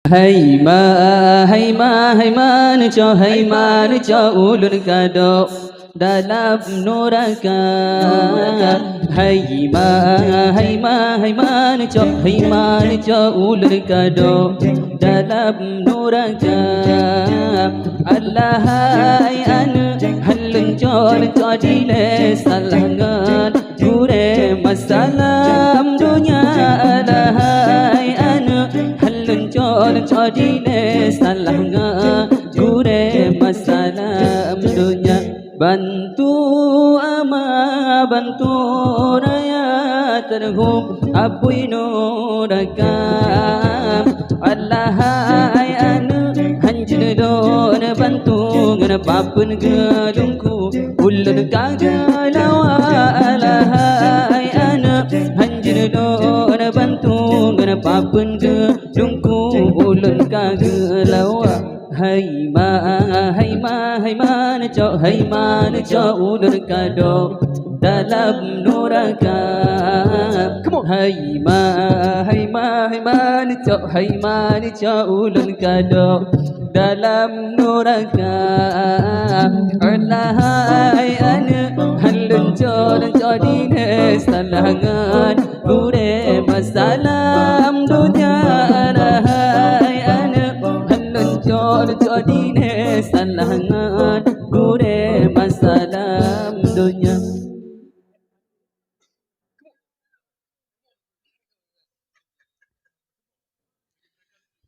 Hay man cho ulun kado dalam neraka. Hay man cho ulun kado dalam neraka. Allah hai an halun cho dile salangan gure masalam dunia. Allah hai an halun cho dile salangan gure masalam dunia. Bantu ama bantu raya terhum apui nurakam. Allah hai anu hanjin don bantu ngana papun galungku ulun kagalawa. Allah hai anu hanjin don bantu ngana papun galungku ulun kagalawa. Hay man cho ulun kado dalam neraka. Hay man cho ulun kado dalam neraka. Allah hai an halun cho dine salangan gure masalam dunia. Allah hai an cho dine salangan gure masalam dunia.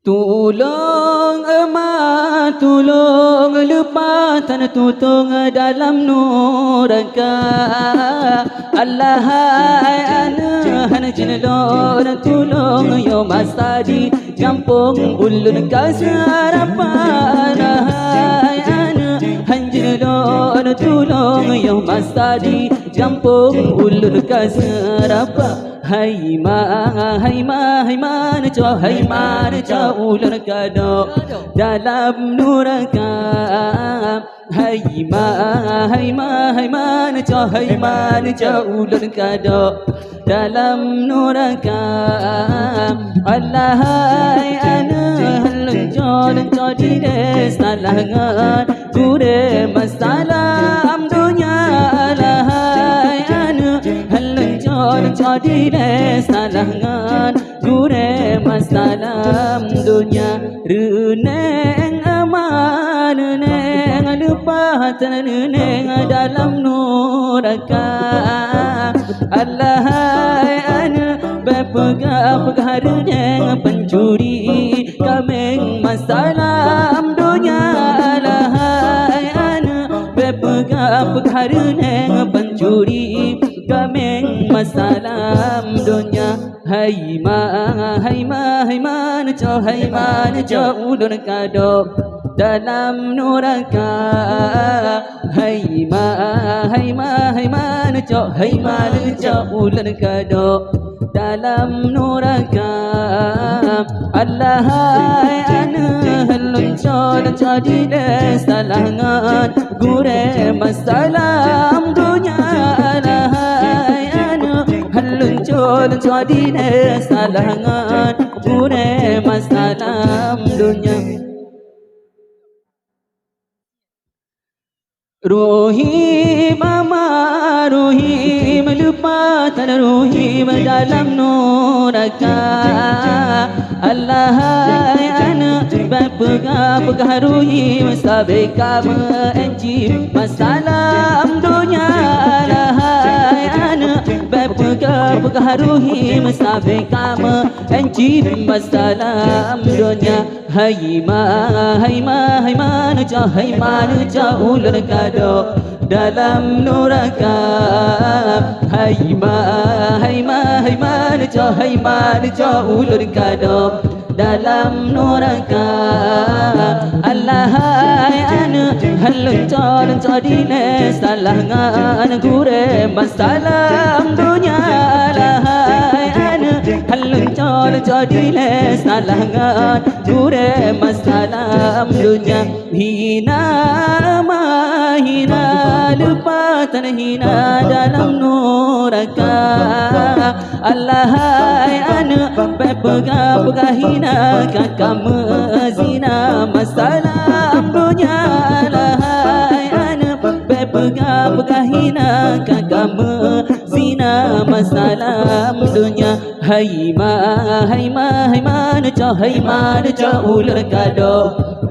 Tolong emak, tolong lepaskan tutung dalam neraka. Allah hai ana hanjin don tolong yo masadi kampung ulun kasarapan. Hai ana hanjin don tolong yo masadi kampung ulun kasarapan. Hay man cho ulun kado dalam neraka. Hay man cho ulun kado dalam neraka. Allah hai ana halun cho dine salangan gure masalam dunia. Allah hai ana halun cho dine salangan gure masalam dunia. Reneng aman reneng lupa reneng dalam neraka. Allah hai ana berpegang reneng pencuri kameng masalam dunia. Allah hai ana berpegang reneng pencuri kameng masalam dunia. Hay man cho ulun kado dalam neraka. Hay man cho ulun kado dalam neraka. Allah hai ana halun cho dine salangan gure masalam dunia. Allah hai ana halun cho dine salangan gure masalam dunia. Rohim ama rohim lupatan rohim dalam neraka. Allah hai ana berpegang rohim sampai kamu enjib masalam dunia. Allah hai ana berpegang rohim sampai kamu enjib masalam dunia. Hay man cho ulun kado dalam neraka. Hay man cho ulun kado dalam neraka. Allah hai ana halun cho dine salangan gure masalam dunia. Allah hai ana Haluncor dile salangan gure masalah dunia hina mahina lupa terhina dalam neraka Allah anu pega hina kakak mezina masalah dunia Allah anu pega hina kakak mezina masalah dunia hai ma nu cho ular kado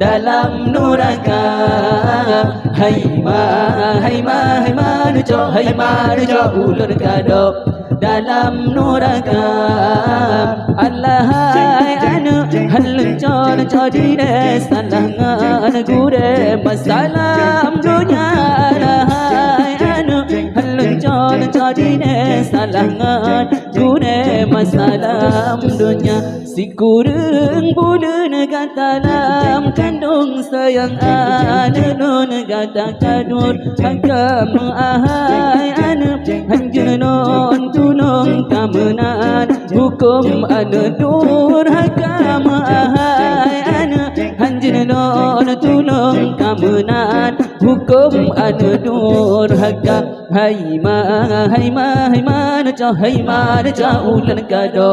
dalam neraka hai ma nu cho ular kado dalam neraka Allah anu haluncor dile salangan gure masalah dunia Allah anu haluncor dile salangan gure masalah dunia si kurang bulan katalam kandung sayang anun kata kadur agam ahai anu hanjunon tulung kamenan hukum anu durhaka ahai anu hanjunon tulung kamenan hukum anu durhaka hai ma nu cho ulan kado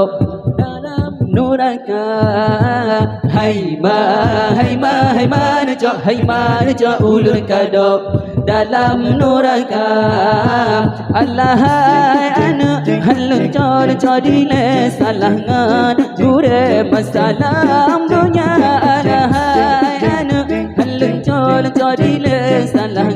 neraka hai ma nu cho ulur kado dalam neraka Allah anu haluncor dile salangan gure masalah dunia Allah anu haluncor dile salangan